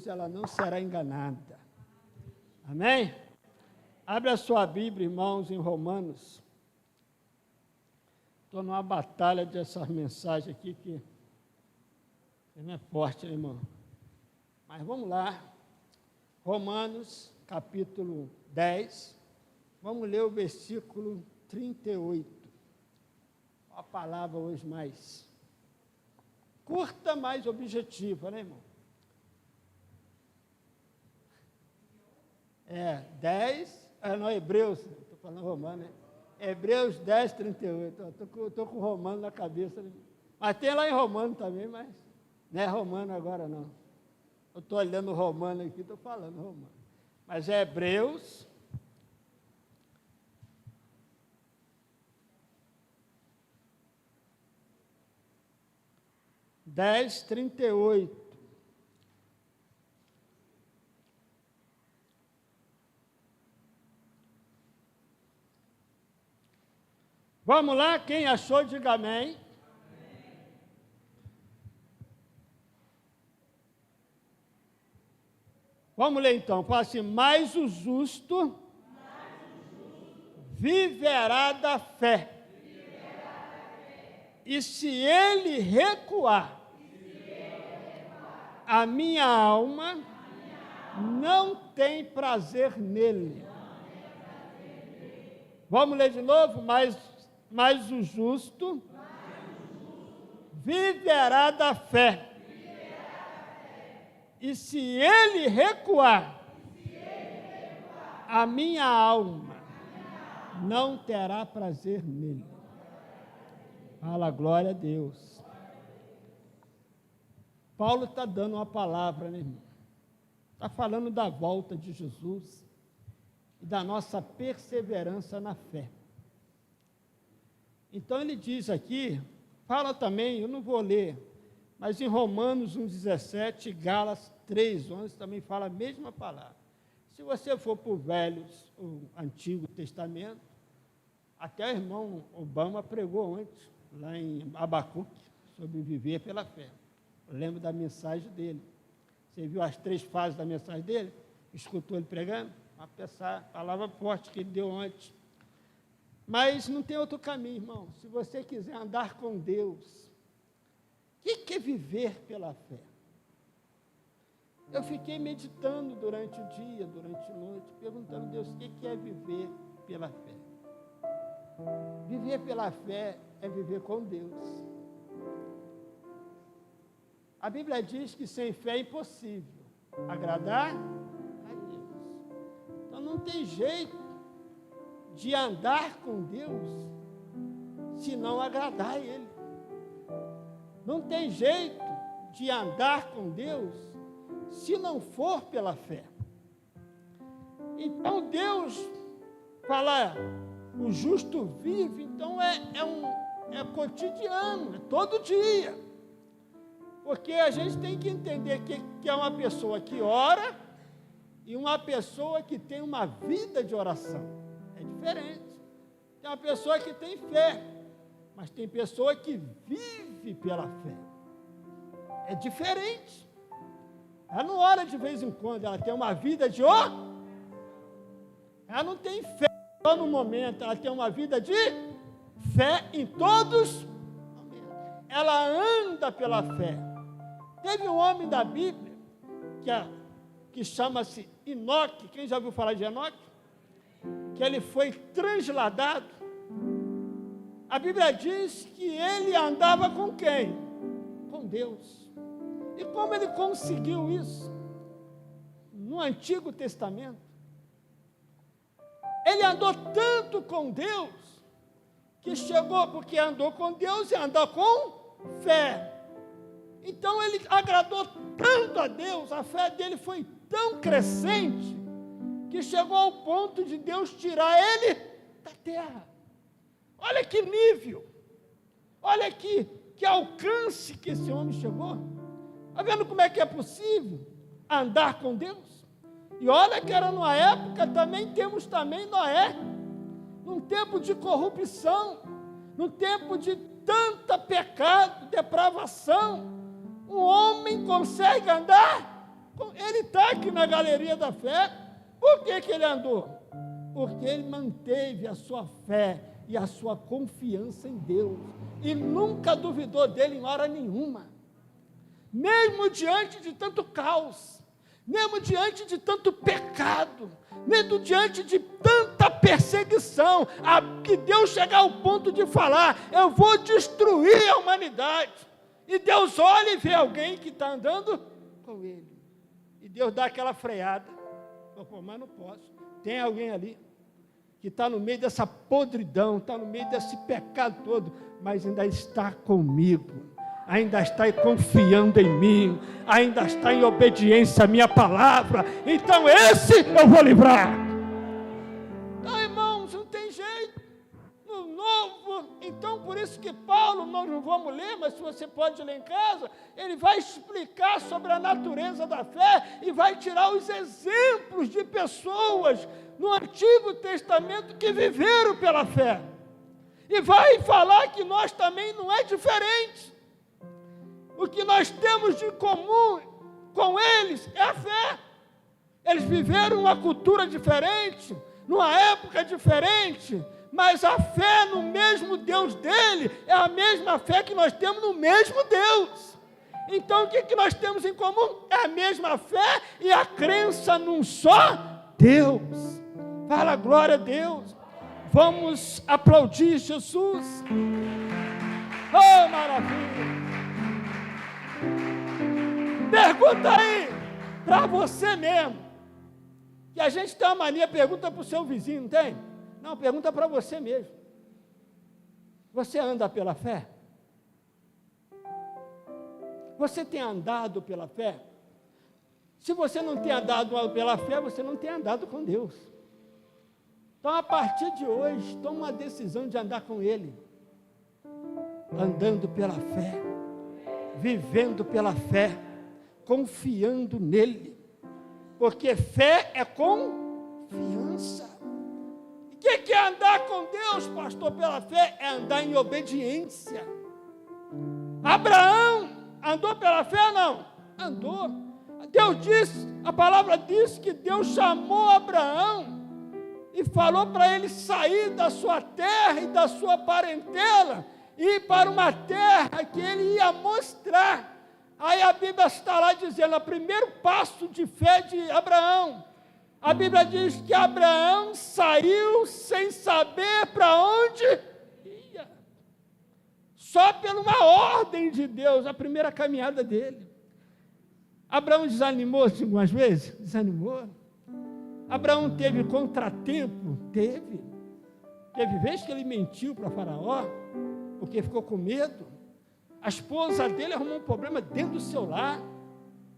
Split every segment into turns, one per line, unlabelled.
ela não será enganada. Amém? Abre a sua Bíblia, irmãos, em Romanos. Estou numa batalha dessas mensagens aqui que não é forte, né, irmão? Mas vamos lá. Romanos, capítulo 10. Vamos ler o versículo 38. A palavra hoje mais curta, mais objetiva, né, irmão? 10, não, Hebreus, estou falando Romano, né? Hebreus 10, 38, estou com Romano na cabeça, né? Mas tem lá em Romano também, mas não é Romano agora não. Eu estou olhando Romano aqui, estou falando Romano. Mas é Hebreus 10, 38. Vamos lá, quem achou, diga amém. Vamos ler então, fala assim, mas o justo viverá da fé. E se ele recuar, a minha alma não tem prazer nele. Vamos ler de novo, mas o justo viverá da fé. E se ele recuar, a minha alma não terá prazer nele. Fala, glória a Deus. Paulo está dando uma palavra, né, irmão? Está falando da volta de Jesus e da nossa perseverança na fé. Então ele diz aqui, fala também, eu não vou ler, mas em Romanos 1,17, Gálatas 3,11 também fala a mesma palavra. Se você for para o Antigo Testamento, até o irmão Obama pregou antes, lá em Abacuque, sobre viver pela fé. Eu lembro da mensagem dele. Você viu as 3 fases da mensagem dele? Escutou ele pregando? Uma palavra forte que ele deu antes. Mas não tem outro caminho, irmão. Se você quiser andar com Deus, o que é viver pela fé? Eu fiquei meditando durante o dia, durante a noite, perguntando a Deus, o que é viver pela fé? Viver pela fé é viver com Deus. A Bíblia diz que sem fé é impossível agradar a Deus. Então não tem jeito de andar com Deus se não agradar a Ele. Não tem jeito de andar com Deus se não for pela fé. Então Deus fala, o justo vive, então é cotidiano, é todo dia. Porque a gente tem que entender que é uma pessoa que ora e uma pessoa que tem uma vida de oração. É diferente. Tem uma pessoa que tem fé, mas tem pessoa que vive pela fé. É diferente. Ela não ora de vez em quando, ela tem uma vida de oração. Ela não tem fé só no momento, ela tem uma vida de fé em todos. Ela anda pela fé. Teve um homem da Bíblia que chama-se Enoque. Quem já ouviu falar de Enoque? Que ele foi transladado. A Bíblia diz que ele andava com quem? Com Deus. E como ele conseguiu isso? No Antigo Testamento. Ele andou tanto com Deus, que chegou, porque andou com Deus e andou com fé. Então ele agradou tanto a Deus, a fé dele foi tão crescente, que chegou ao ponto de Deus tirar ele da terra. Olha que nível, olha que alcance que esse homem chegou. Está vendo como é que é possível andar com Deus? E olha que era numa época, temos Noé, num tempo de corrupção, num tempo de tanta pecado, depravação. Um homem consegue andar Ele está aqui na galeria da fé. Por que ele andou? Porque ele manteve a sua fé e a sua confiança em Deus. E nunca duvidou dele em hora nenhuma. Mesmo diante de tanto caos, mesmo diante de tanto pecado, mesmo diante de tanta perseguição, que Deus chega ao ponto de falar: eu vou destruir a humanidade. E Deus olha e vê alguém que está andando com ele. E Deus dá aquela freada. Pô, mas não posso. Tem alguém ali que está no meio dessa podridão, está no meio desse pecado todo, mas ainda está comigo, ainda está confiando em mim, ainda está em obediência à minha palavra. Então esse eu vou livrar. Então, irmãos, não tem jeito. No novo, então por isso que Paulo, nós não vamos ler, mas se você pode ler em casa, ele vai explicar sobre a natureza da fé e vai tirar os exemplos de pessoas no Antigo Testamento que viveram pela fé. E vai falar que nós também não é diferente. O que nós temos de comum com eles é a fé. Eles viveram uma cultura diferente, numa época diferente, mas a fé no mesmo Deus dele é a mesma fé que nós temos no mesmo Deus. Então o que nós temos em comum? É a mesma fé e a crença num só Deus. Fala glória a Deus. Vamos aplaudir Jesus. Oh, maravilha. Pergunta aí para você mesmo. Que a gente tem uma mania, pergunta para o seu vizinho, não tem? Não, pergunta para você mesmo. Você anda pela fé? Você tem andado pela fé? Se você não tem andado pela fé, você não tem andado com Deus. Então, a partir de hoje, toma uma decisão de andar com Ele. Andando pela fé. Vivendo pela fé. Confiando nele. Porque fé é confiança. O que é andar com Deus, pastor, pela fé? É andar em obediência. Abraão andou pela fé ou não? Andou. Deus disse, a palavra diz que Deus chamou Abraão e falou para ele sair da sua terra e da sua parentela e ir para uma terra que ele ia mostrar. Aí a Bíblia está lá dizendo, o primeiro passo de fé de Abraão. A Bíblia diz que Abraão saiu sem saber para onde ia. Só por uma ordem de Deus, a primeira caminhada dele. Abraão desanimou algumas vezes? Desanimou. Abraão teve contratempo? Teve. Teve vezes que ele mentiu para Faraó, porque ficou com medo. A esposa dele arrumou um problema dentro do seu lar.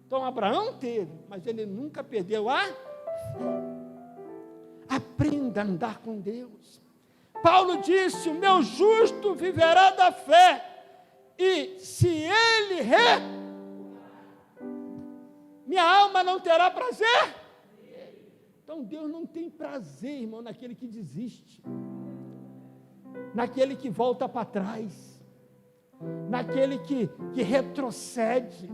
Então Abraão teve, mas ele nunca perdeu a fé. Aprenda a andar com Deus. Paulo disse, o meu justo viverá da fé, e se ele minha alma não terá prazer. Então Deus não tem prazer, irmão, naquele que desiste, naquele que volta para trás, naquele que retrocede.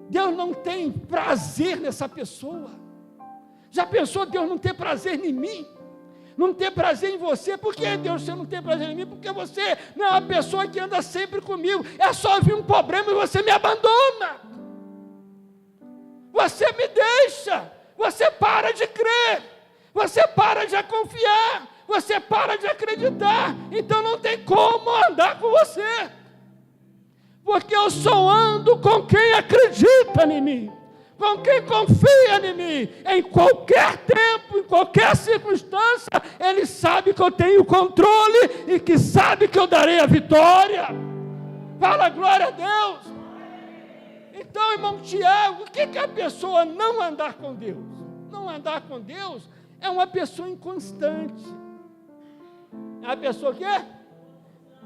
Deus não tem prazer nessa pessoa. Já pensou Deus não ter prazer em mim? Não ter prazer em você? Por que Deus você não tem prazer em mim? Porque você não é uma pessoa que anda sempre comigo. É só vir um problema e você me abandona. Você me deixa. Você para de crer. Você para de confiar. Você para de acreditar. Então não tem como andar com você. Porque eu só ando com quem acredita em mim, com quem confia em mim. Em qualquer tempo, em qualquer circunstância, ele sabe que eu tenho controle e que sabe que eu darei a vitória. Fala glória a Deus. Então, irmão Tiago, o que é a pessoa não andar com Deus? Não andar com Deus é uma pessoa inconstante. É uma pessoa o quê?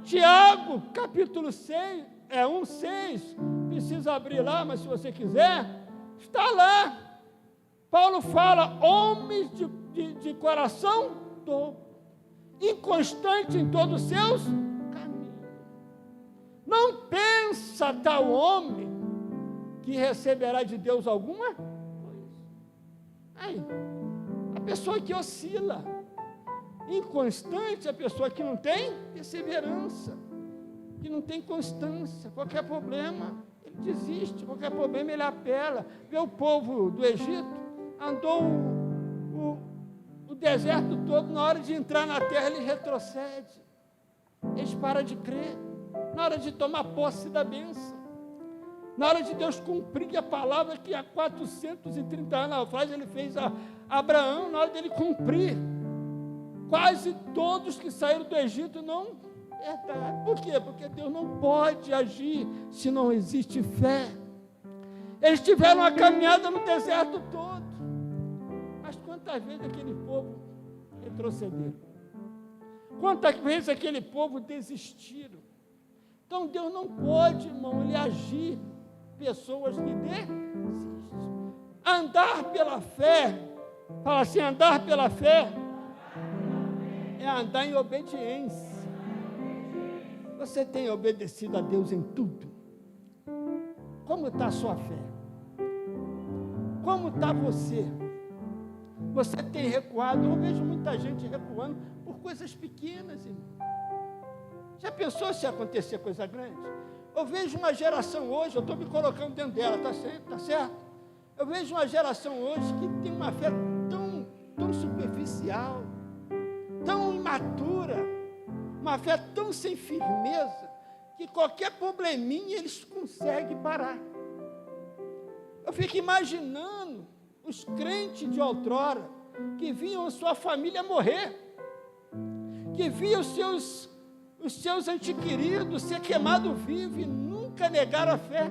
Tiago, capítulo 6, 1:6, precisa abrir lá, mas se você quiser, está lá. Paulo fala, homens de coração duplo, inconstante em todos os seus caminhos. Não pensa tal homem que que receberá de Deus alguma coisa. Aí, a pessoa que oscila, inconstante, a pessoa que não tem perseverança, que não tem constância, qualquer problema, ele desiste, qualquer problema ele apela. Vê o povo do Egito, andou o deserto todo, na hora de entrar na terra ele retrocede, eles param de crer, na hora de tomar posse da bênção, na hora de Deus cumprir a palavra que há 430 anos atrás ele fez a Abraão, na hora dele cumprir, quase todos que saíram do Egito não herdaram. Por quê? Porque Deus não pode agir se não existe fé. Eles tiveram uma caminhada no deserto todo, mas quantas vezes aquele povo retrocedeu? Quantas vezes aquele povo desistiram? Então Deus não pode, irmão, ele agir pessoas que desistem. Andar pela fé, fala assim, andar pela fé é andar em obediência. Você tem obedecido a Deus em tudo? Como está a sua fé? Como está você? Você tem recuado? Eu vejo muita gente recuando por coisas pequenas, irmão. Já pensou se acontecer coisa grande? Eu vejo uma geração hoje, eu estou me colocando dentro dela, está certo? Eu vejo uma geração hoje que tem uma fé tão superficial, tão imatura, uma fé tão sem firmeza, que qualquer probleminha eles conseguem parar. Eu fico imaginando os crentes de outrora, que viam a sua família morrer, que viam os seus entes queridos ser queimados vivos e nunca negaram a fé,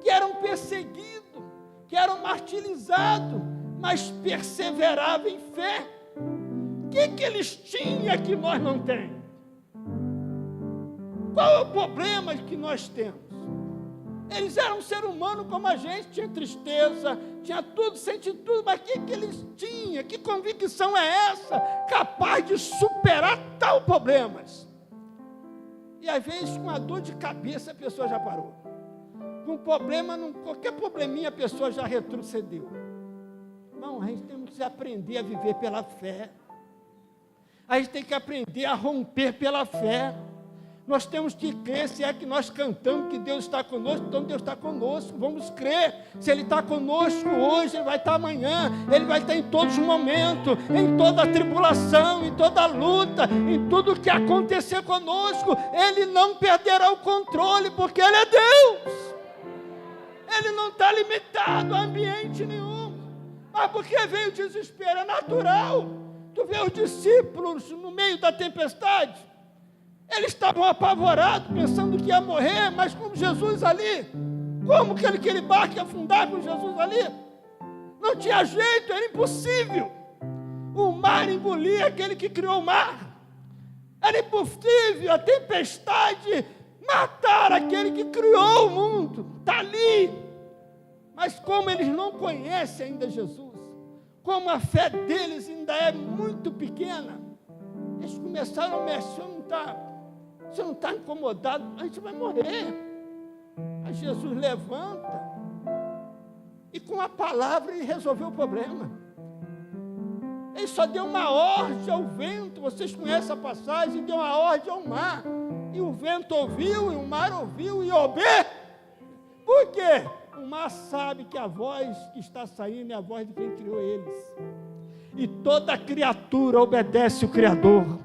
que eram perseguidos, que eram martirizados, mas perseveravam em fé. O que eles tinham que nós não temos? Qual é o problema que nós temos? Eles eram um ser humano como a gente, tinha tristeza, tinha tudo, sentia tudo, mas o que eles tinham? Que convicção é essa? Capaz de superar tal problemas. E às vezes com a dor de cabeça a pessoa já parou. Com problema, qualquer probleminha a pessoa já retrocedeu. Não, a gente tem que aprender a viver pela fé. A gente tem que aprender a romper pela fé. Nós temos que crer, se é que nós cantamos que Deus está conosco, então Deus está conosco, vamos crer. Se Ele está conosco hoje, Ele vai estar amanhã, Ele vai estar em todos os momentos, em toda a tribulação, em toda a luta, em tudo que acontecer conosco, Ele não perderá o controle, porque Ele é Deus. Ele não está limitado a ambiente nenhum, mas porque veio o desespero, é natural. Tu vê os discípulos no meio da tempestade, eles estavam apavorados, pensando que ia morrer, mas com Jesus ali, como que aquele barco ia afundar com Jesus ali? Não tinha jeito, era impossível. O mar engolia aquele que criou o mar. Era impossível a tempestade matar aquele que criou o mundo. Está ali. Mas como eles não conhecem ainda Jesus, como a fé deles ainda é muito pequena, eles começaram a mexer, você não está incomodado, a gente vai morrer. Aí Jesus levanta e com a palavra ele resolveu o problema. Ele só deu uma ordem ao vento, vocês conhecem a passagem, deu uma ordem ao mar, e o vento ouviu, e o mar ouviu, e obedeceu. Por quê? O mar sabe que a voz que está saindo é a voz de quem criou eles, e toda criatura obedece o Criador.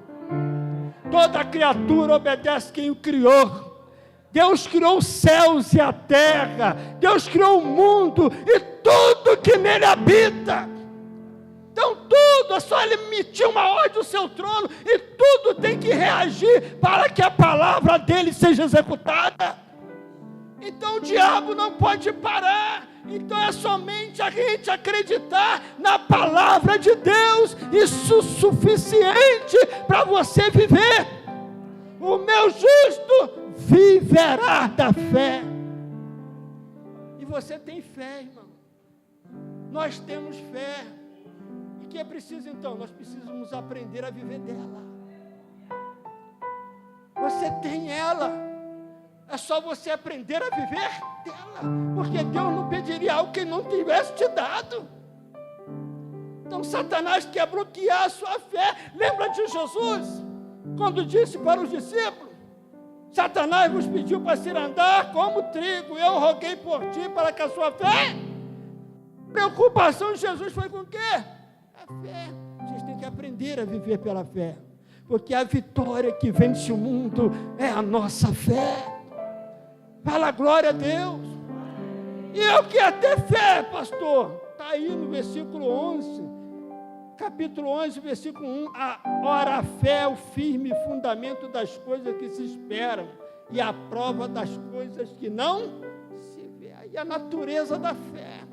Toda criatura obedece quem o criou. Deus criou os céus e a terra, Deus criou o mundo e tudo que nele habita. Então tudo, é só ele emitir uma ordem do seu trono e tudo tem que reagir para que a palavra dele seja executada. Então o diabo não pode parar. Então é somente a gente acreditar na palavra de Deus, isso suficiente para você viver. O meu justo viverá da fé. E você tem fé, irmão. Nós temos fé. E o que é preciso então? Nós precisamos aprender a viver dela. Você tem ela. É só você aprender a viver dela, porque Deus não pediria algo que não tivesse te dado. Então Satanás quer bloquear a sua fé. Lembra de Jesus, quando disse para os discípulos: Satanás vos pediu para se andar como trigo, eu roguei por ti para que a sua fé... Preocupação de Jesus foi com o quê? A fé. A gente tem que aprender a viver pela fé, porque a vitória que vence o mundo é a nossa fé. Fala glória a Deus. E eu quero ter fé, pastor. Está aí no versículo 11, capítulo 11, versículo 1. Ora, a fé é o firme fundamento das coisas que se esperam e a prova das coisas que não se vê. Aí a natureza da fé.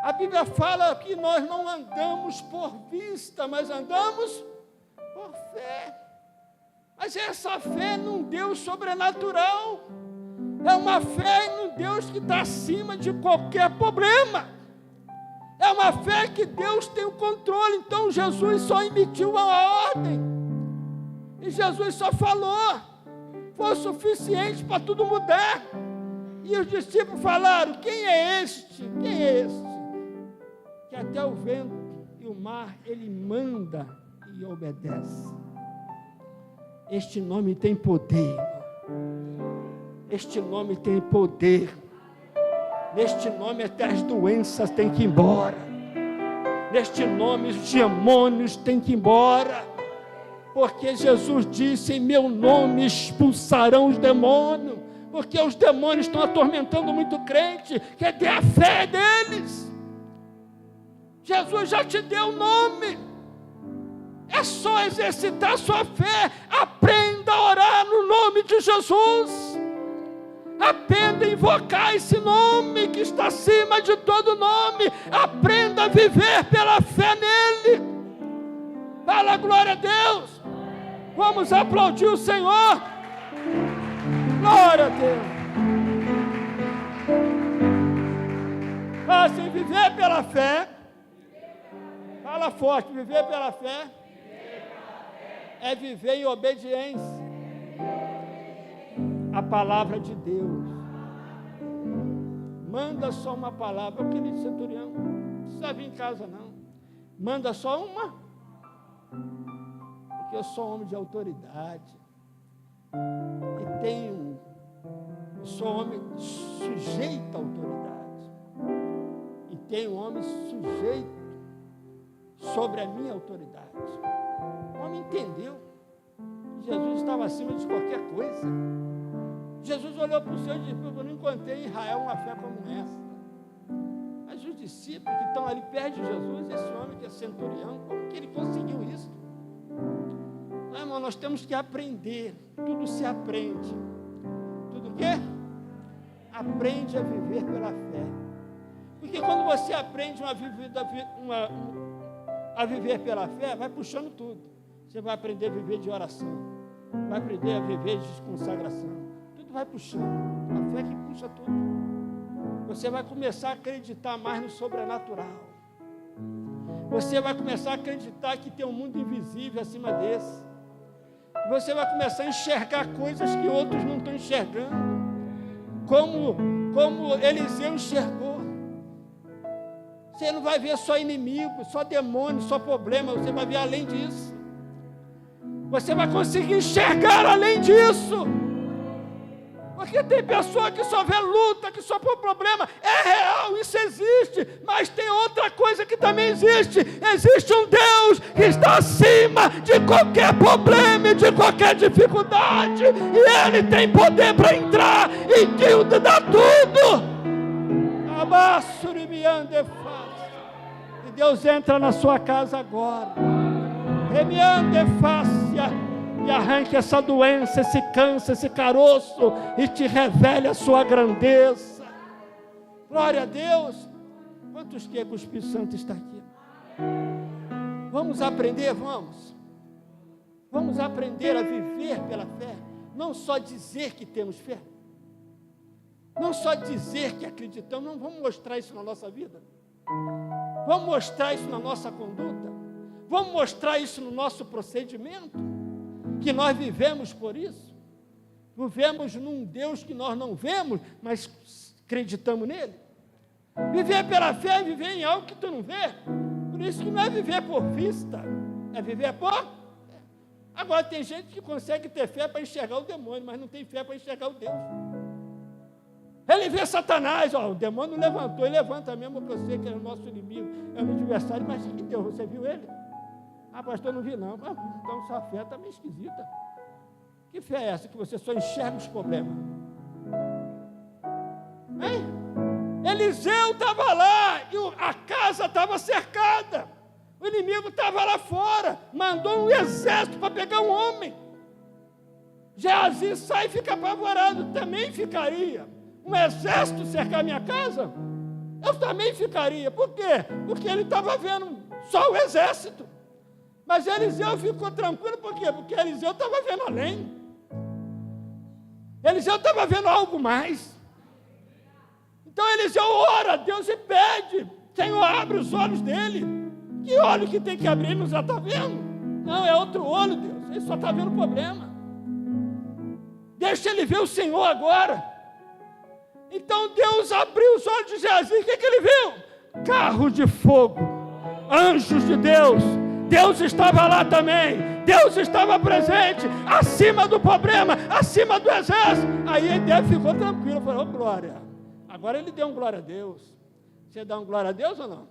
A Bíblia fala que nós não andamos por vista, mas andamos por fé. Mas essa fé num Deus sobrenatural, é uma fé num Deus que está acima de qualquer problema. É uma fé que Deus tem o controle. Então Jesus só emitiu uma ordem, e Jesus só falou, foi o suficiente para tudo mudar. E os discípulos falaram: quem é este? Quem é este? Que até o vento e o mar ele manda e obedece. Este nome tem poder. Este nome tem poder. Neste nome até as doenças têm que ir embora. Neste nome os demônios têm que ir embora. Porque Jesus disse: em meu nome expulsarão os demônios. Porque os demônios estão atormentando muito crente. Quer ter a fé deles. Jesus já te deu o nome. É só exercitar a sua fé. Aprenda a orar no nome de Jesus. Aprenda a invocar esse nome que está acima de todo nome. Aprenda a viver pela fé nele. Fala glória a Deus. Vamos aplaudir o Senhor. Glória a Deus. Assim, viver pela fé. Fala forte, viver pela fé é viver em obediência à palavra de Deus. Manda só uma palavra, o querido centurião, não precisa vir em casa não. Manda só uma, porque eu sou homem de autoridade e eu sou homem sujeito à autoridade e tenho homem sujeito sobre a minha autoridade. O homem entendeu que Jesus estava acima de qualquer coisa. Jesus olhou para o Senhor e disse: eu não encontrei em Israel uma fé como essa. Mas os discípulos que estão ali perto de Jesus, esse homem que é centurião, como que ele conseguiu isso? Não, irmão, nós temos que aprender. Tudo se aprende. Tudo o quê? Aprende a viver pela fé. Porque quando você aprende a viver pela fé, vai puxando tudo. Você vai aprender a viver de oração, vai aprender a viver de consagração, tudo vai puxando, a fé que puxa tudo. Você vai começar a acreditar mais no sobrenatural, você vai começar a acreditar que tem um mundo invisível acima desse, você vai começar a enxergar coisas que outros não estão enxergando, como Eliseu enxergou. Você não vai ver só inimigo, só demônio, só problema, você vai ver além disso. Você vai conseguir enxergar além disso. Porque tem pessoa que só vê luta, que só vê problema. É real, isso existe. Mas tem outra coisa que também existe. Existe um Deus que está acima de qualquer problema e de qualquer dificuldade. E Ele tem poder para entrar e te dar tudo. E Deus entra na sua casa agora. E arranque essa doença, esse câncer, esse caroço, e te revele a sua grandeza. Glória a Deus. Quantos que o Espírito Santo está aqui? Vamos aprender, vamos aprender a viver pela fé. Não só dizer que temos fé, não só dizer que acreditamos. Não, vamos mostrar isso na nossa vida, vamos mostrar isso na nossa conduta, vamos mostrar isso no nosso procedimento, que nós vivemos por isso. Vivemos num Deus que nós não vemos, mas acreditamos nele. Viver pela fé é viver em algo que tu não vê. Por isso que não é viver por vista, é viver por... Agora tem gente que consegue ter fé para enxergar o demônio, mas não tem fé para enxergar o Deus. Ele vê Satanás, ó, o demônio levantou, ele levanta mesmo, que eu sei que é o nosso inimigo, é o meu adversário, mas que Deus, você viu ele? Ah, pastor, não vi não. Então sua fé está meio esquisita. Que fé é essa que você só enxerga os problemas? Hein? Eliseu estava lá e a casa estava cercada. O inimigo estava lá fora, mandou um exército para pegar um homem. Geazi sai e fica apavorado, também ficaria. Um exército cercar minha casa? Eu também ficaria. Por quê? Porque ele estava vendo só o exército. Mas Eliseu ficou tranquilo, por quê? Porque Eliseu estava vendo além. Eliseu estava vendo algo mais. Então Eliseu ora a Deus e pede: Senhor, abre os olhos dele. Que olho que tem que abrir? Ele não já está vendo? Não, é outro olho, Deus. Ele só está vendo o problema. Deixa ele ver o Senhor agora. Então Deus abriu os olhos de Geazi. O que ele viu? Carro de fogo, anjos de Deus. Deus estava lá também. Deus estava presente, acima do problema, acima do exército. Aí ele ficou tranquilo, falou: oh, glória. Agora ele deu um glória a Deus. Você dá um glória a Deus ou não?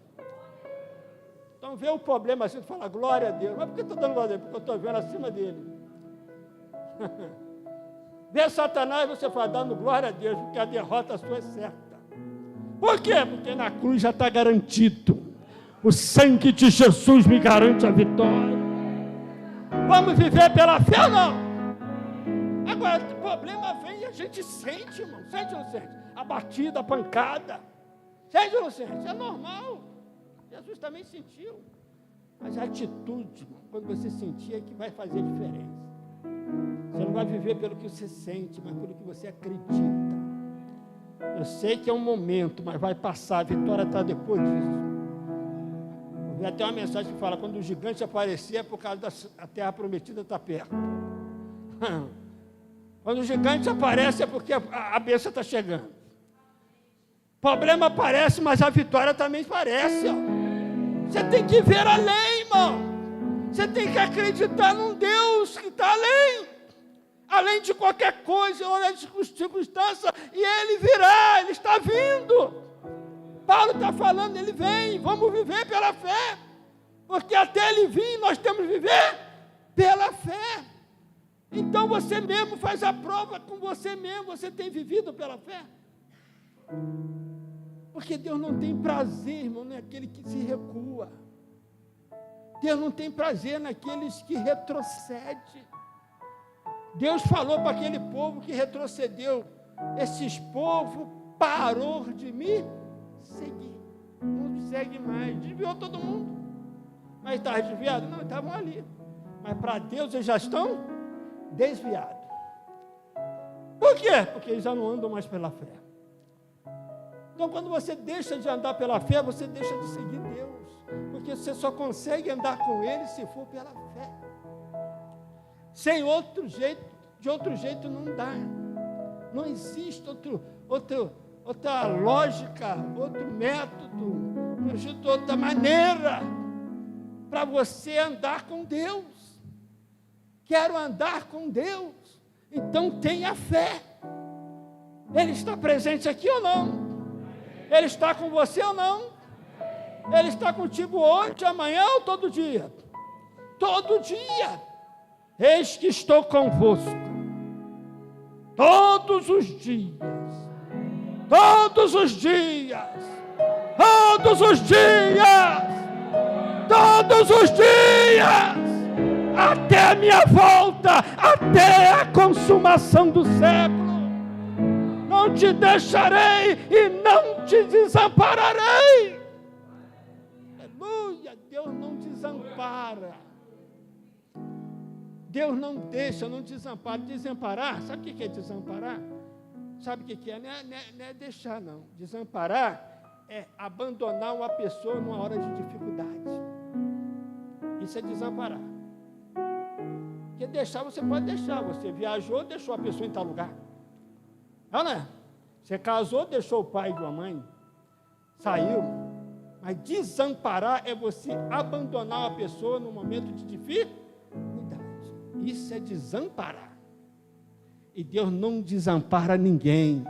Então vê o problema assim, tu fala glória a Deus. Mas por que eu estou dando glória a Deus? Porque eu estou vendo acima dele. Vê Satanás, você fala dando glória a Deus, porque a derrota sua é certa. Por quê? Porque na cruz já está garantido. O sangue de Jesus me garante a vitória. Vamos viver pela fé ou não? Agora, o problema vem e a gente sente, irmão. Sente ou não sente? A batida, a pancada. Sente ou não sente? É normal. Jesus também sentiu. Mas a atitude, irmão, quando você sentir, é que vai fazer diferença. Você não vai viver pelo que você sente, mas pelo que você acredita. Eu sei que é um momento, mas vai passar. A vitória está depois disso. E até uma mensagem que fala: quando o gigante aparecer, é por causa da terra prometida está perto. Quando o gigante aparece, é porque a bênção está chegando. O problema aparece, mas a vitória também aparece. Ó. Você tem que ver além, irmão. Você tem que acreditar num Deus que está além. Além de qualquer coisa, além de circunstância. E Ele virá, Ele está vindo. Paulo está falando, ele vem, vamos viver pela fé, porque até ele vir, nós temos que viver pela fé. Então você mesmo faz a prova com você mesmo, você tem vivido pela fé? Porque Deus não tem prazer, irmão, naquele que se recua. Deus não tem prazer naqueles que retrocedem. Deus falou para aquele povo que retrocedeu: esses povos parou de me seguir, não segue mais, desviou todo mundo, mas estava desviado? Não, estavam ali, mas para Deus eles já estão desviados. Por quê? Porque eles já não andam mais pela fé. Então quando você deixa de andar pela fé, você deixa de seguir Deus, porque você só consegue andar com Ele se for pela fé. Sem outro jeito, de outro jeito não dá, não existe outra lógica, outro método, não existe outra maneira para você andar com Deus. Quero andar com Deus, então tenha fé. Ele está presente aqui ou não? Ele está com você ou não? Ele está contigo hoje, amanhã ou todo dia? Todo dia. Eis que estou convosco todos os dias. Todos os dias, todos os dias, todos os dias, até a minha volta, até a consumação do século. Não te deixarei e não te desampararei. Aleluia, Deus não desampara. Deus não deixa, não desampara. Desamparar, sabe o que é desamparar? Sabe o que é? Não é deixar, não. Desamparar é abandonar uma pessoa numa hora de dificuldade. Isso é desamparar. Porque deixar você pode deixar. Você viajou, deixou a pessoa em tal lugar. Não, né? Você casou, deixou o pai e a mãe. Saiu. Mas desamparar é você abandonar uma pessoa no momento de dificuldade. Isso é desamparar. E Deus não desampara ninguém.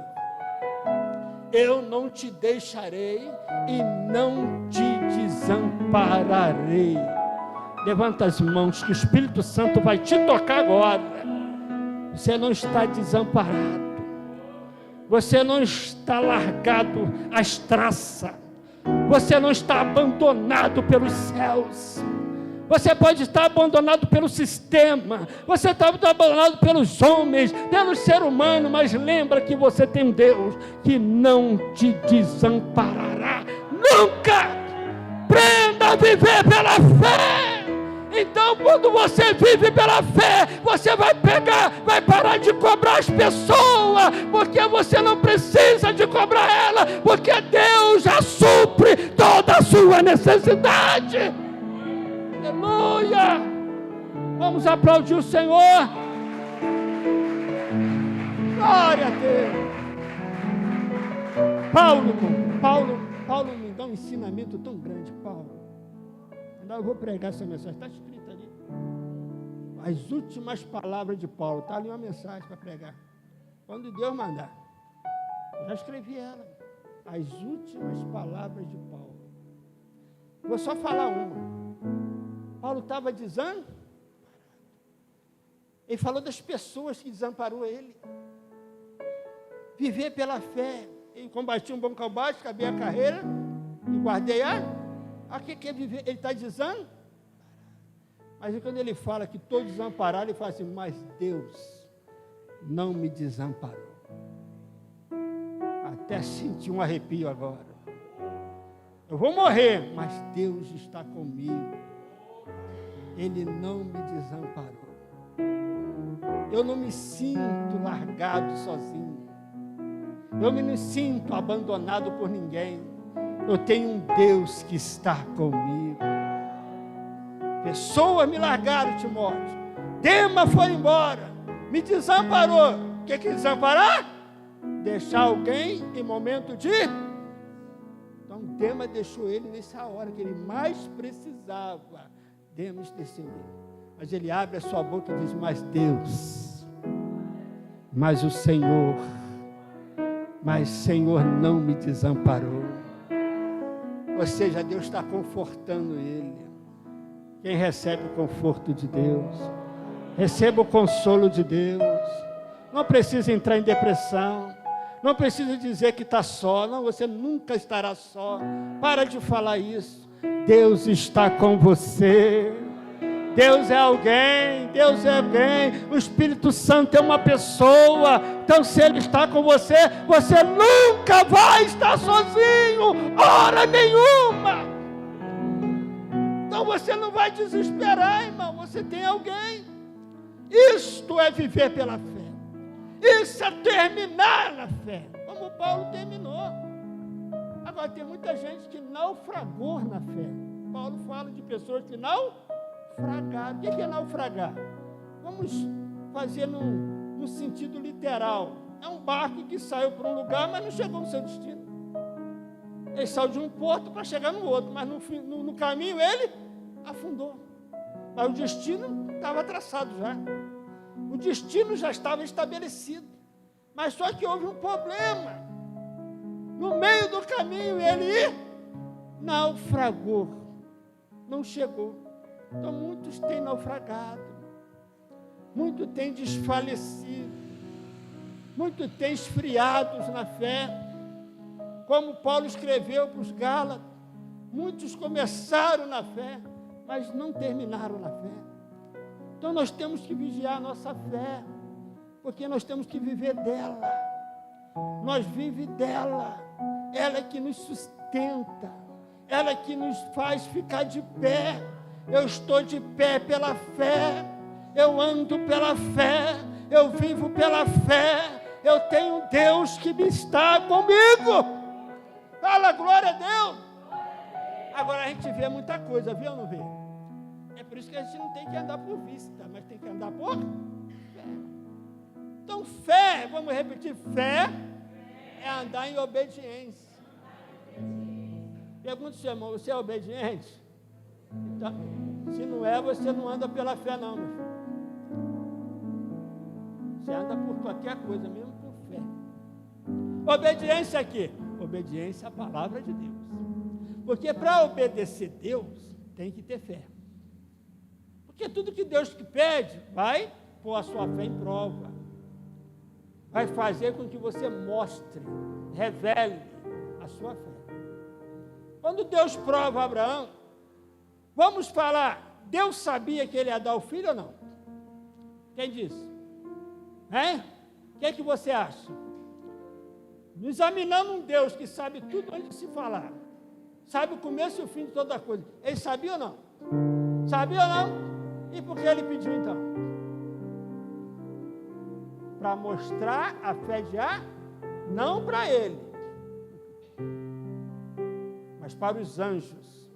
Eu não te deixarei e não te desampararei. Levanta as mãos que o Espírito Santo vai te tocar agora. Você não está desamparado. Você não está largado às traças. Você não está abandonado pelos céus. Você pode estar abandonado pelo sistema. Você está abandonado pelos homens, pelo ser humano. Mas lembra que você tem um Deus que não te desamparará. Nunca! Aprenda a viver pela fé. Então, quando você vive pela fé, você vai parar de cobrar as pessoas, porque você não precisa de cobrar ela, porque Deus já supre toda a sua necessidade. Aleluia! Vamos aplaudir o Senhor. Glória a Deus. Paulo me dá um ensinamento tão grande, Paulo. Eu vou pregar essa mensagem, está escrita ali. As últimas palavras de Paulo, está ali uma mensagem para pregar. Quando Deus mandar. Eu já escrevi ela. As últimas palavras de Paulo. Vou só falar uma. Paulo estava desamparado. Ele falou das pessoas que desamparou ele. Viver pela fé. Ele combatia um bom combate, acabei a carreira e guardei a... O que é viver? Ele está dizendo? Mas quando ele fala que estou desamparado, ele fala assim, mas Deus não me desamparou. Até senti um arrepio agora. Eu vou morrer, mas Deus está comigo. Ele não me desamparou. Eu não me sinto largado sozinho. Eu não me sinto abandonado por ninguém. Eu tenho um Deus que está comigo. Pessoas me largaram, Timóteo. Dema foi embora. Me desamparou. O que é desamparar? Deixar alguém em momento de... Então, Dema deixou ele nessa hora que ele mais precisava. Demas desceu ele. Mas ele abre a sua boca e diz, mas Deus, mas o Senhor, não me desamparou. Ou seja, Deus está confortando ele. Quem recebe o conforto de Deus, receba o consolo de Deus. Não precisa entrar em depressão. Não precisa dizer que está só. Não, você nunca estará só. Para de falar isso. Deus está com você. Deus é alguém. Deus é alguém. O Espírito Santo é uma pessoa. Então, se Ele está com você, você nunca vai estar sozinho, hora nenhuma. Então, você não vai desesperar, irmão. Você tem alguém. Isto é viver pela fé. Isso é terminar na fé, como Paulo terminou. Agora, tem muita gente que naufragou na fé. Paulo fala de pessoas que naufragaram. O que é naufragar? Vamos fazer no sentido literal. É um barco que saiu para um lugar, mas não chegou no seu destino. Ele saiu de um porto para chegar no outro, mas no caminho ele afundou. Mas o destino estava traçado já. O destino já estava estabelecido. Mas só que houve um problema. No meio do caminho ele naufragou. Não chegou. Então muitos têm naufragado. Muitos têm desfalecido. Muitos têm esfriados na fé. Como Paulo escreveu para os Gálatas. Muitos começaram na fé, mas não terminaram na fé. Então nós temos que vigiar a nossa fé, porque nós temos que viver dela. Nós vivemos dela. Ela é que nos sustenta. Ela é que nos faz ficar de pé. Eu estou de pé pela fé. Eu ando pela fé. Eu vivo pela fé. Eu tenho um Deus que me está comigo. Fala, glória a Deus. Agora a gente vê muita coisa, viu ou não vê? É por isso que a gente não tem que andar por vista, mas tem que andar por fé. Então, fé, vamos repetir, fé é andar em obediência. Pergunta ao seu irmão, você é obediente? Então, se não é, você não anda pela fé não, meu filho. Você anda por qualquer coisa, mesmo por fé. Obediência aqui? Obediência à palavra de Deus. Porque para obedecer Deus, tem que ter fé. Porque tudo que Deus te pede, vai pôr a sua fé em prova. Vai fazer com que você mostre, revele a sua fé. Quando Deus prova Abraão, vamos falar, Deus sabia que ele ia dar o filho ou não? Quem disse? Hein? O que é que você acha? Examinando um Deus que sabe tudo antes de se falar, sabe o começo e o fim de toda coisa, ele sabia ou não? Sabia ou não? E por que ele pediu então? Para mostrar a fé de Abraão, não para ele, mas para os anjos,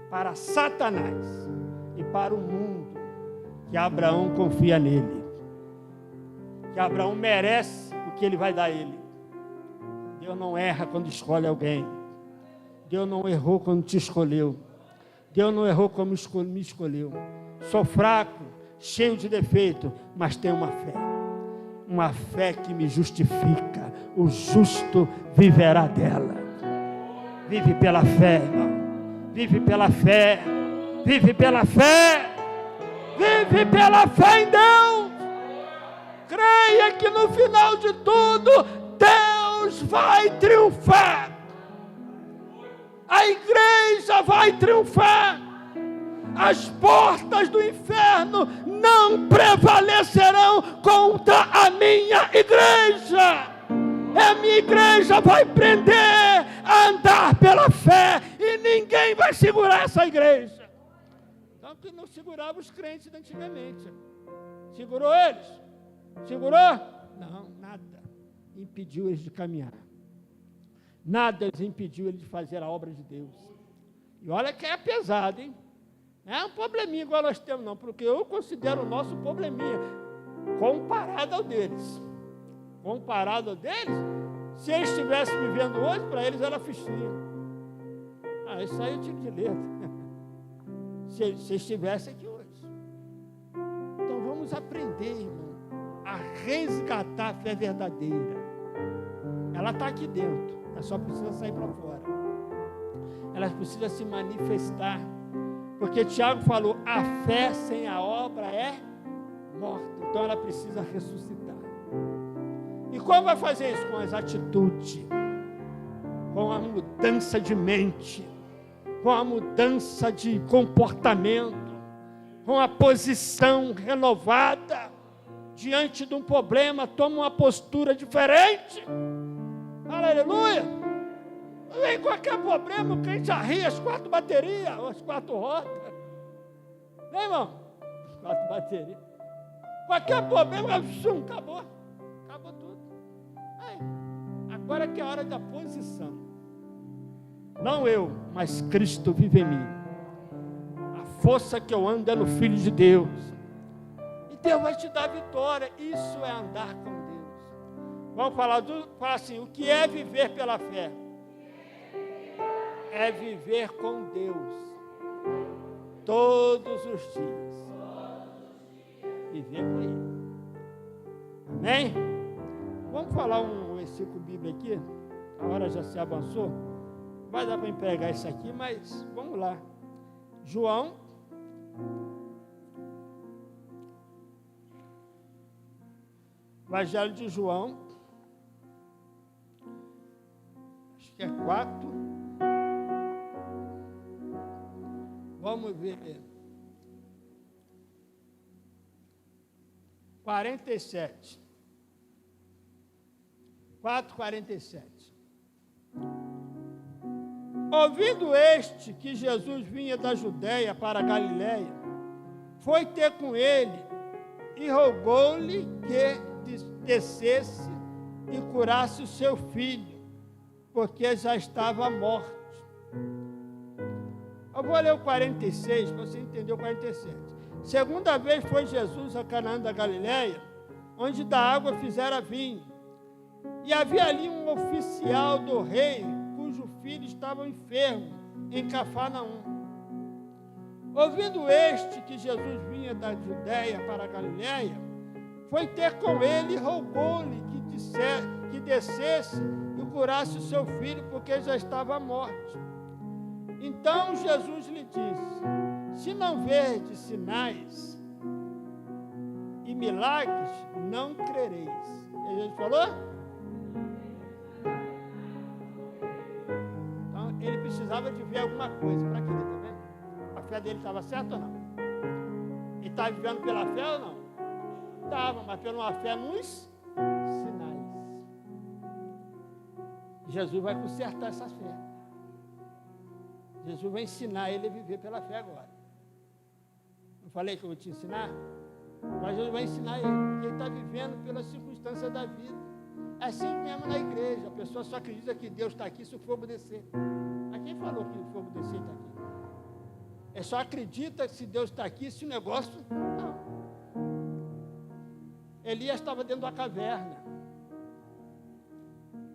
para Satanás e para o mundo, que Abraão confia nele, que Abraão merece o que ele vai dar a ele. Deus não erra quando escolhe alguém. Deus não errou quando te escolheu. Deus não errou como me escolheu. Sou fraco, cheio de defeito, mas tenho uma fé. Uma fé que me justifica. O justo viverá dela. Vive pela fé, irmão. Vive pela fé. Vive pela fé. Vive pela fé em Deus. Creia que no final de tudo, Deus vai triunfar. A igreja vai triunfar. As portas do inferno não prevalecerão contra a minha igreja. A minha igreja vai aprender a andar pela fé e ninguém vai segurar essa igreja. Então, que não segurava os crentes de antigamente. Segurou eles? Segurou? Não, nada. Impediu eles de caminhar. Nada lhes impediu eles de fazer a obra de Deus. E olha que é pesado, hein? Não é um probleminha igual nós temos, não, porque eu considero o nosso probleminha comparado ao deles. Comparado ao deles, se eles estivessem vivendo hoje, para eles era fichinha. Isso aí eu tive de letra. Se estivesse aqui hoje. Então vamos aprender, irmão, a resgatar a fé verdadeira. Ela está aqui dentro, ela só precisa sair para fora. Ela precisa se manifestar. Porque Tiago falou, a fé sem a obra é morta. Então ela precisa ressuscitar. E como vai fazer isso? Com as atitudes, com a mudança de mente, com a mudança de comportamento, com a posição renovada. Diante de um problema, toma uma postura diferente. Aleluia! Não vem qualquer problema, o crente arria as 4 baterias, as 4 rodas. Né, irmão? As 4 baterias. Qualquer problema, acabou. Acabou tudo. Aí, agora que é a hora da posição. Não eu, mas Cristo vive em mim. A força que eu ando é no Filho de Deus. E Deus vai te dar vitória. Isso é andar com Deus. Vamos falar assim, o que é viver pela fé? É viver com Deus todos os dias. Viver com Ele. Amém? Vamos falar um versículo bíblico aqui. A hora já se avançou. Vai dar para empregar isso aqui, mas vamos lá. João. Evangelho de João. Acho que é 4. Vamos ver. 47. 4:47. Ouvindo este que Jesus vinha da Judéia para a Galiléia, foi ter com ele e rogou-lhe que descesse e curasse o seu filho, porque já estava morto. Eu vou ler o 46, para você entender o 47. Segunda vez foi Jesus a Canaã da Galileia, onde da água fizera vinho. E havia ali um oficial do rei, cujo filho estava enfermo, em Cafarnaum. Ouvindo este que Jesus vinha da Judéia para a Galileia, foi ter com ele e rogou-lhe que descesse e curasse o seu filho, porque já estava à morte. Então Jesus lhe disse: se não verdes sinais e milagres, não crereis. E Jesus falou? Então ele precisava de ver alguma coisa para crer também. A fé dele estava certa ou não? Ele estava vivendo pela fé ou não? Estava, mas pela uma fé nos sinais. Jesus vai consertar essa fé. Jesus vai ensinar ele a viver pela fé agora. Não falei que eu vou te ensinar? Mas Jesus vai ensinar ele, porque ele está vivendo pelas circunstâncias da vida. É assim mesmo na igreja. A pessoa só acredita que Deus está aqui se o fogo descer. Mas quem falou que o fogo descer está aqui? É só acredita que se Deus está aqui, se o negócio... Não. Elias estava dentro da caverna.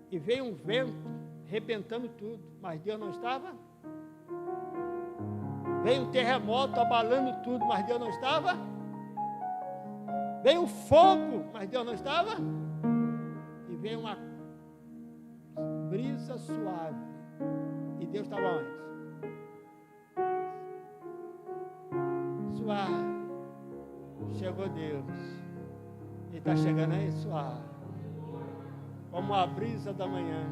E veio um vento, arrebentando tudo. Mas Deus não estava? Veio um terremoto, abalando tudo. Mas Deus não estava? Veio um fogo, mas Deus não estava? E veio uma brisa suave. E Deus estava onde? Suave. Chegou Deus. Ele está chegando aí suave. Como a brisa da manhã.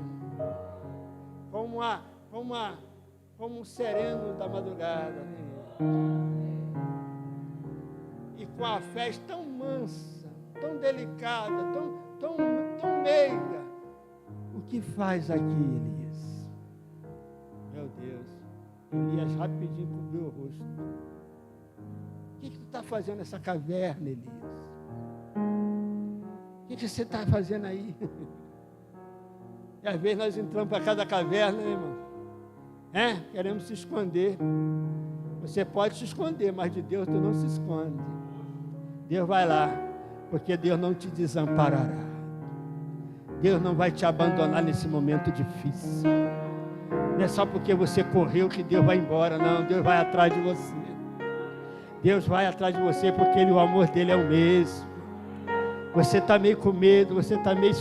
Como um sereno da madrugada. E com a fé tão mansa, tão delicada, tão meiga. O que faz aqui, Elias? Meu Deus. Elias rapidinho cobriu o rosto. O que tu está fazendo nessa caverna, Elias? O que você está fazendo aí? E às vezes nós entramos para cada caverna, né, irmão? Queremos se esconder. Você pode se esconder, mas de Deus tu não se esconde. Deus vai lá, porque Deus não te desamparará. Deus não vai te abandonar nesse momento difícil. Não é só porque você correu que Deus vai embora, não. Deus vai atrás de você. Deus vai atrás de você porque o amor dele é o mesmo. Você está meio com medo, você está meio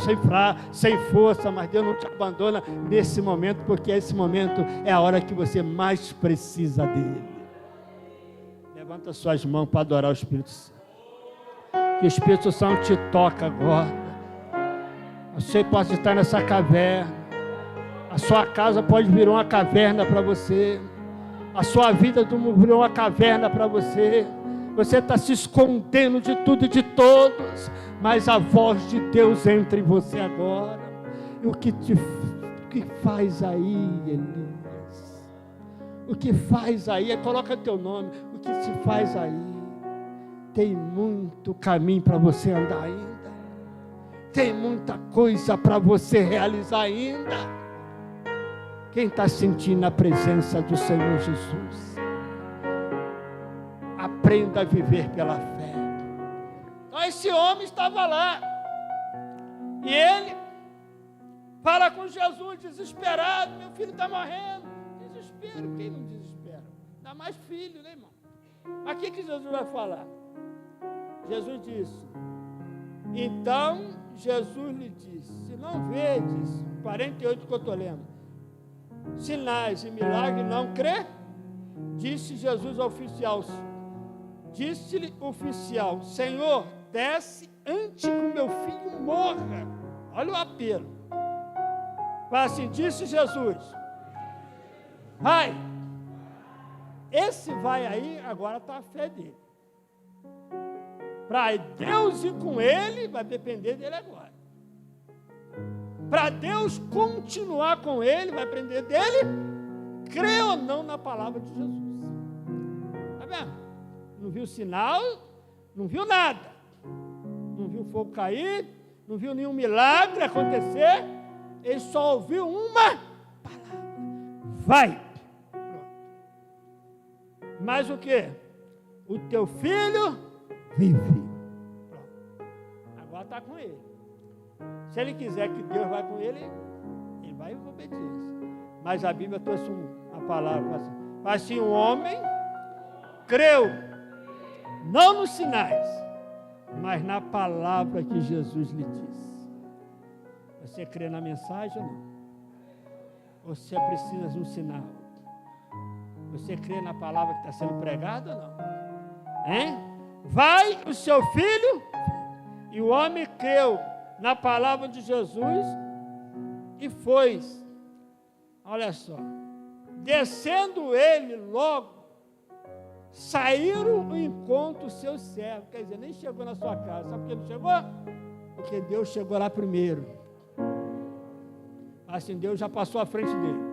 sem força, mas Deus não te abandona nesse momento, porque esse momento é a hora que você mais precisa dele. Levanta suas mãos para adorar o Espírito Santo. Que o Espírito Santo te toca agora. Você pode estar nessa caverna. A sua casa pode virar uma caverna para você. A sua vida virou uma caverna para você. Você está se escondendo de tudo e de todos. Mas a voz de Deus entra em você agora. E o que faz aí, Elias? O que faz aí? Coloca teu nome. O que se faz aí? Tem muito caminho para você andar ainda. Tem muita coisa para você realizar ainda. Quem está sentindo a presença do Senhor Jesus? Aprenda a viver pela fé. Então esse homem estava lá. E ele fala com Jesus desesperado. Meu filho está morrendo. Desespero, quem não desespera? Ainda mais filho, né, irmão? Mas o que Jesus vai falar? Jesus disse. Então Jesus lhe disse: se não vedes, 48 que eu estou lendo, sinais e milagres, não crê? Disse Jesus ao oficial. Disse-lhe o oficial: Senhor, desce antes que o meu filho morra. Olha o apelo. Fala assim: disse Jesus. Vai. Esse vai aí, agora está a fé dele. Para Deus ir com ele, vai depender dele agora. Para Deus continuar com ele, vai depender dele, crê ou não na palavra de Jesus. Está vendo? Não viu sinal, não viu nada. Não viu fogo cair, não viu nenhum milagre acontecer. Ele só ouviu uma palavra. Vai. Pronto. Mas o quê? O teu filho vive. Pronto. Agora está com ele. Se ele quiser que Deus vá com ele, ele vai em obediência. Mas a Bíblia trouxe uma palavra assim, um homem creu, não nos sinais, mas na palavra que Jesus lhe disse. Você crê na mensagem ou não? Ou você precisa de um sinal? Você crê na palavra que está sendo pregada ou não? Hein? Vai o seu filho, e o homem creu na palavra de Jesus e foi. Olha só, descendo ele logo, saíram ao encontro os seus servos. Quer dizer, nem chegou na sua casa. Sabe por que não chegou? Porque Deus chegou lá primeiro. Assim, Deus já passou à frente dele.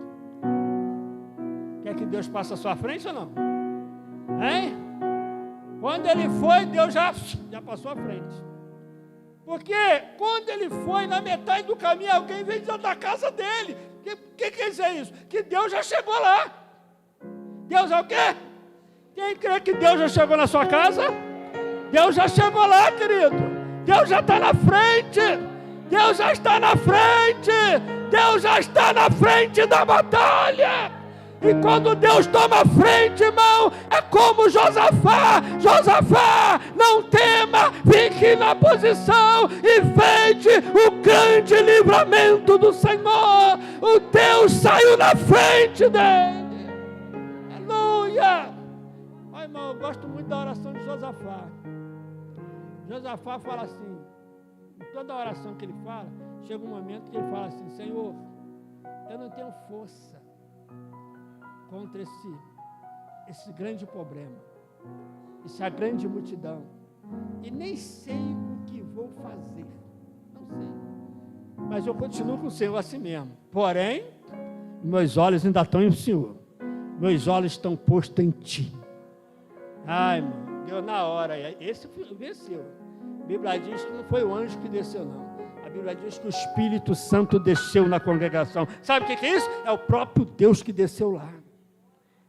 Quer que Deus passe à sua frente ou não? Hein? Quando ele foi, Deus já passou à frente. Porque quando ele foi, na metade do caminho, alguém veio dentro da casa dele. O que quer dizer isso? Que Deus já chegou lá. Deus é o quê? Quem crê que Deus já chegou na sua casa? Deus já chegou lá, querido. Deus já está na frente. Deus já está na frente. Deus já está na frente da batalha. E quando Deus toma a frente, irmão, é como Josafá. Josafá, não tema, fique na posição e veja o grande livramento do Senhor. O Deus saiu na frente dele. Aleluia. Olha, irmão, eu gosto muito da oração de Josafá. Josafá fala assim, em toda a oração que ele fala, chega um momento que ele fala assim: Senhor, eu não tenho força contra esse grande problema, essa grande multidão, e nem sei o que vou fazer, não sei, mas eu continuo com o Senhor assim mesmo. Porém, meus olhos ainda estão em Senhor, meus olhos estão postos em Ti. Ai, irmão, deu na hora, esse venceu. A Bíblia diz que não foi o anjo que desceu, não. A Bíblia diz que o Espírito Santo desceu na congregação. Sabe o que é isso? É o próprio Deus que desceu lá.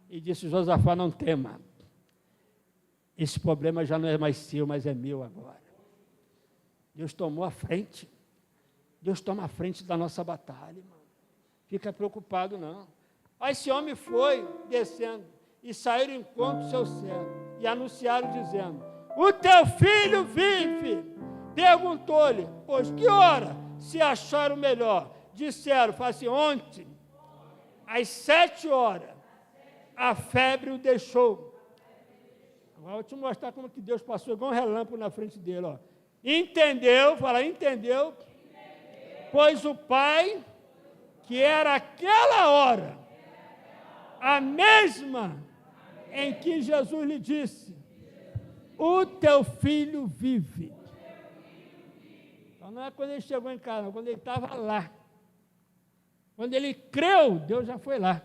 E disse: Josafá, não tema. Esse problema já não é mais seu, mas é meu agora. Deus tomou a frente. Deus toma a frente da nossa batalha, irmão. Fica preocupado, não. Aí esse homem foi descendo e saíram em encontro do seu servo e anunciaram dizendo: o teu filho vive. Perguntou-lhe: pois que hora se acharam melhor? Disseram, fala assim, ontem, às 7 horas, a febre o deixou. Agora eu vou te mostrar como que Deus passou igual um relâmpago na frente dele. Ó. Entendeu? Fala, entendeu? Pois o pai, que era aquela hora, a mesma em que Jesus lhe disse: o teu filho vive. Então não é quando ele chegou em casa, não, quando ele estava lá. Quando ele creu, Deus já foi lá.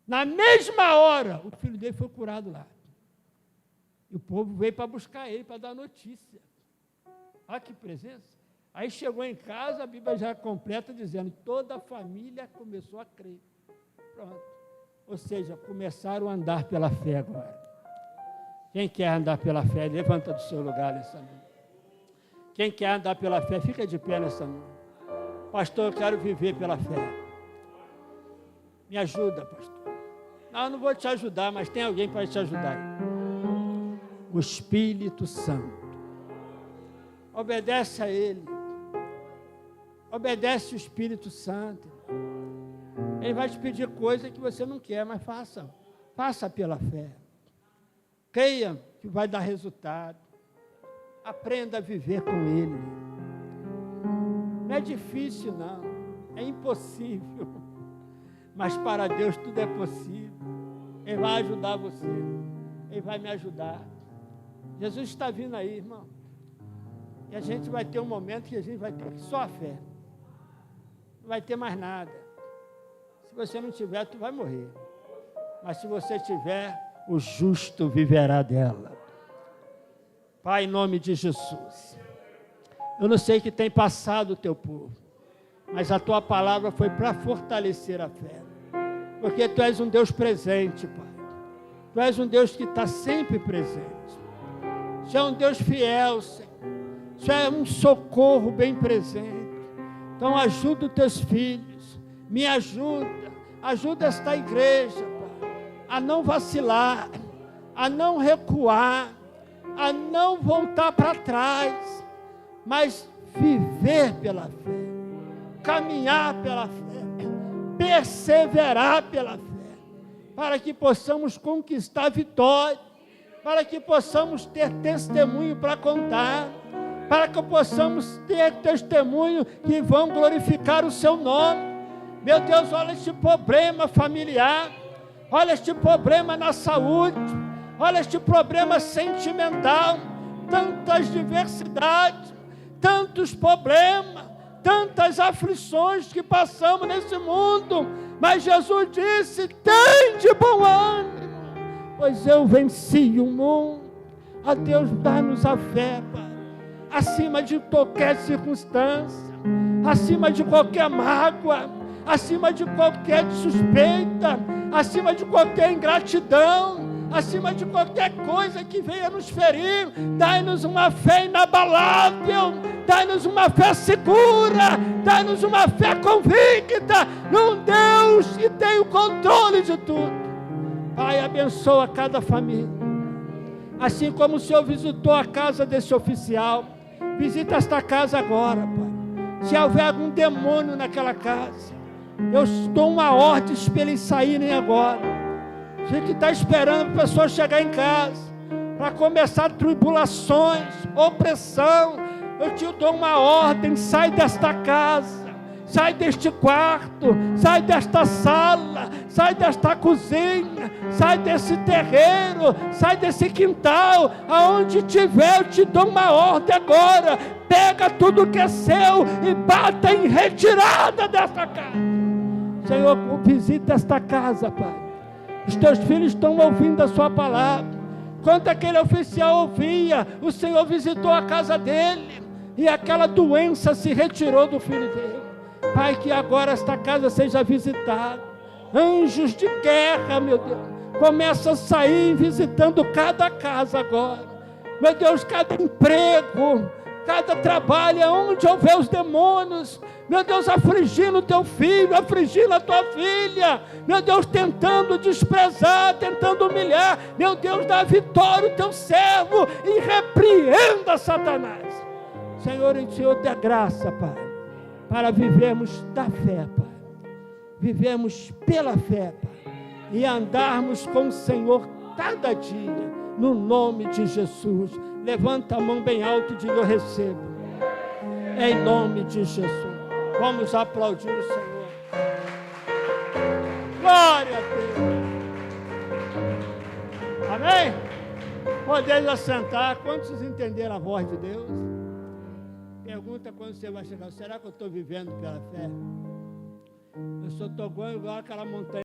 Na mesma hora, o filho dele foi curado lá. E o povo veio para buscar ele, para dar notícia. Olha que presença. Aí chegou em casa, a Bíblia já é completa, dizendo: toda a família começou a crer. Pronto. Ou seja, começaram a andar pela fé agora. Quem quer andar pela fé, levanta do seu lugar nessa noite. Quem quer andar pela fé, fica de pé nessa noite. Pastor, eu quero viver pela fé. Me ajuda, pastor. Não, eu não vou te ajudar, mas tem alguém para te ajudar. O Espírito Santo. Obedece a Ele. Obedece o Espírito Santo. Ele vai te pedir coisa que você não quer, mas faça. Faça pela fé. Creia que vai dar resultado. Aprenda a viver com Ele. Não é difícil, não. É impossível. Mas para Deus tudo é possível. Ele vai ajudar você. Ele vai me ajudar. Jesus está vindo aí, irmão. E a gente vai ter um momento que a gente vai ter só a fé. Não vai ter mais nada. Se você não tiver, tu vai morrer. Mas se você tiver, o justo viverá dela. Pai, em nome de Jesus. Eu não sei o que tem passado o teu povo, mas a tua palavra foi para fortalecer a fé. Porque tu és um Deus presente, Pai. Tu és um Deus que está sempre presente. O Senhor é um Deus fiel, Senhor. O Senhor é um socorro bem presente. Então ajuda os teus filhos, me ajuda esta igreja, Pai, a não vacilar, a não recuar, a não voltar para trás, mas viver pela fé, caminhar pela fé, perseverar pela fé, para que possamos conquistar vitória, para que possamos ter testemunho para contar, para que possamos ter testemunho que vão glorificar o seu nome. Meu Deus, olha este problema familiar, olha este problema na saúde, olha este problema sentimental, tantas diversidades, tantos problemas, tantas aflições que passamos nesse mundo, mas Jesus disse: tem de bom ânimo, pois eu venci o mundo. A Deus, dá-nos a fé, Pai, acima de qualquer circunstância, acima de qualquer mágoa, acima de qualquer suspeita, acima de qualquer ingratidão, acima de qualquer coisa que venha nos ferir. Dai-nos uma fé inabalável, dai-nos uma fé segura, dai-nos uma fé convicta num Deus que tem o controle de tudo. Pai, abençoa cada família, assim como o Senhor visitou a casa desse oficial. Visita esta casa agora, Pai. Se houver algum demônio naquela casa, eu dou uma ordem para eles saírem agora. Você que está esperando a pessoa chegar em casa, para começar tribulações, opressão, eu te dou uma ordem: sai desta casa, sai deste quarto, sai desta sala, sai desta cozinha, sai desse terreiro, sai desse quintal, aonde tiver, eu te dou uma ordem agora: pega tudo que é seu e bata em retirada desta casa. Senhor, visita esta casa, Pai. Os teus filhos estão ouvindo a sua palavra. Quando aquele oficial ouvia, o Senhor visitou a casa dele, e aquela doença se retirou do filho dele. Pai, que agora esta casa seja visitada. Anjos de guerra, meu Deus, começa a sair visitando cada casa agora. Meu Deus, cada emprego, cada trabalho, onde houver os demônios, meu Deus, afligindo o teu filho, afligindo a tua filha, meu Deus, tentando desprezar, tentando humilhar, meu Deus, dá vitória ao teu servo e repreenda Satanás. Senhor, em Senhor, dê graça, Pai, para vivermos da fé, Pai, vivermos pela fé, Pai, e andarmos com o Senhor cada dia, no nome de Jesus. Levanta a mão bem alto e diga: eu recebo, em nome de Jesus. Vamos aplaudir o Senhor. Glória a Deus. Amém? Podeis assentar. Quantos entenderam a voz de Deus? Pergunta quando você vai chegar: será que eu estou vivendo pela fé? Eu só estou igual aquela montanha